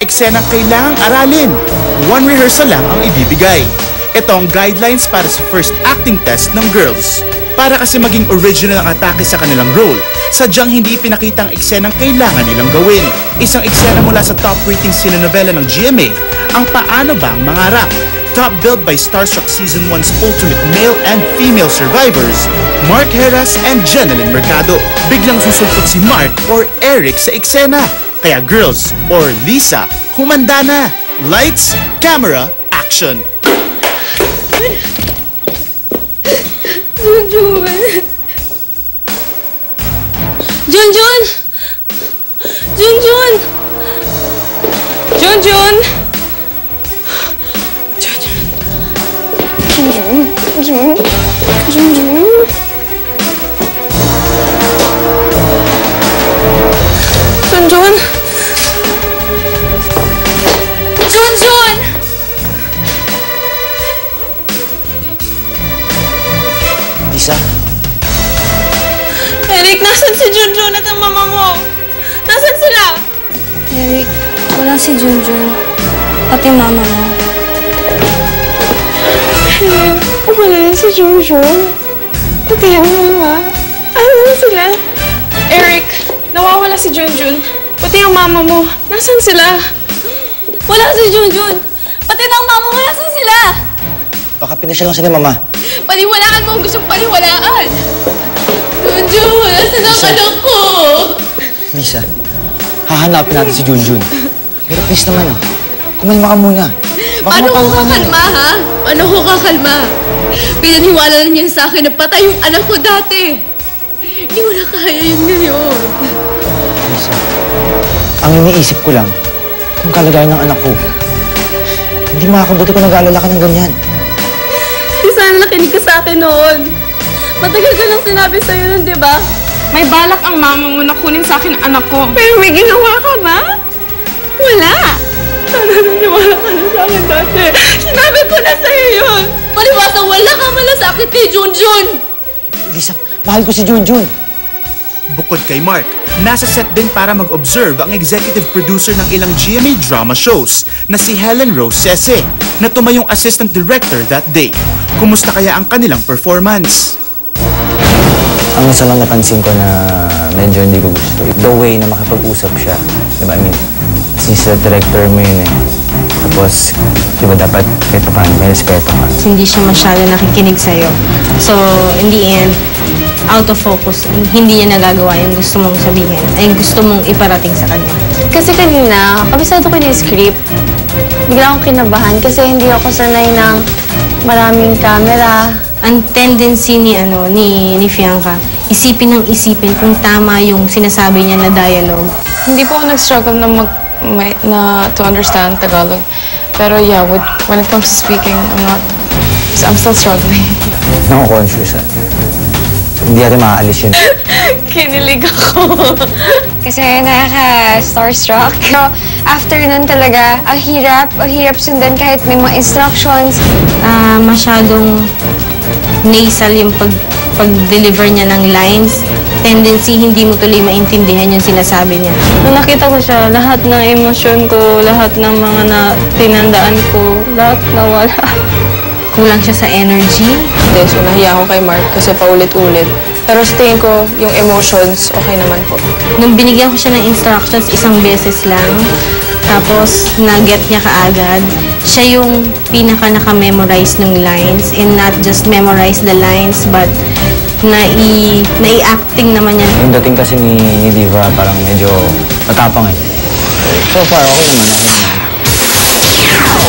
eksenang kailangang aralin. One rehearsal lang ang ibibigay. Ito ang guidelines para sa first acting test ng girls. Para kasi maging original ang atake sa kanilang role, sadyang hindi ipinakita ang eksenang kailangan nilang gawin. Isang eksena mula sa top rating telenovela ng GMA, ang Paano Bang Mangarap? Top billed by Starstruck Season 1's ultimate male and female survivors, Mark Heras and Jeneline Mercado. Biglang susulpot si Mark or Eric sa eksena. Kaya girls or Lisa, humanda na! Lights, camera, action! Junjun! Junjun! Junjun! Junjun! Junjun! Junjun! Junjun! Junjun! Lisa? Eric, nasan si Junjun at ang mama mo? Nasan sila? Eric, wala si Junjun. Pati mama mo. Eric, wala na si Junjun. Pati ang mama. Asan sila? Eric, nawawala si Junjun. Pati ang mama mo. Nasan sila? Wala si Junjun! Pati ng mama mo, nasan sila? Baka pinasyal lang siya ni Mama. Paniwalaan mo ang gustong paniwalaan. Junjun, nasan ang anak ko? Lisa, hahanapin natin si Junjun. Pero please naman, kumalma ka muna. Baka Paano ko mapangka mo. kakalma, ha? Paano ko kakalma? Pinaniwala na niya sa akin na patay yung anak ko dati. Hindi mo na kaya yun ngayon. Lisa, ang iniisip ko lang, yung kalagayan ng anak ko. Hindi makakabuti kung nag-aalala ka ng ganyan. Di sana nakinig ka sa akin noon. Matagal ka nang sinabi sa'yo nun, di ba? May balak ang mama mo na kunin sa akin ang anak ko. Pero may ginawa ka ba? Wala. Sana naniwala ka na sa akin dati. Sinabi ko na sa'yo yun. Paliwasang wala ka malasakit kay Junjun. Lisa, mahal ko si Junjun. Bukod kay Mark, nasa set din para mag-observe ang executive producer ng ilang GMA drama shows na si Helen Rose Sese, na tumayong assistant director that day. Kumusta kaya ang kanilang performance? Ang isa lang napansin ko na medyo hindi ko gusto, the way na makipag-usap siya. Diba, I mean, since the director mo yun eh. Tapos, diba dapat kahit pa paano, may respeto ka. Hindi siya masyado nakikinig sa'yo. So, in the end, out of focus, hindi niya nagagawa yung gusto mong sabihin, ay gusto mong iparating sa kanya. Kasi kanina, kabisado ko yung script. Bigla akong kinabahan kasi hindi ako sanay ng maraming camera. Ang tendency ni Fianca, isipin ng isipin kung tama yung sinasabi niya na dialogue. Hindi po ako nag-struggle na to understand Tagalog. Pero yeah, when it comes to speaking, I'm still struggling. Nako-conscious ah. Hindi natin maaalis yun. Kinilig ako. Kasi nakaka-starstruck. Pero after nun talaga, ang hirap sundan kahit may mga instructions. Masyadong nasal yung pag-deliver niya ng lines. Tendency, hindi mo tuloy maintindihan yung sinasabi niya. Nung nakita ko siya, lahat ng emosyon ko, lahat ng mga tinandaan ko, lahat nawala. Kulang siya sa energy. So, nahiya ako kay Mark kasi paulit-ulit. Pero sa tingin ko, yung emotions, okay naman po. Nung binigyan ko siya ng instructions, isang beses lang. Tapos, na-get niya kaagad. Siya yung pinaka-naka-memorize ng lines. And not just memorize the lines, but nai-acting naman niya. Yung dating kasi ni Diva, parang medyo matapang eh. So far, okay naman.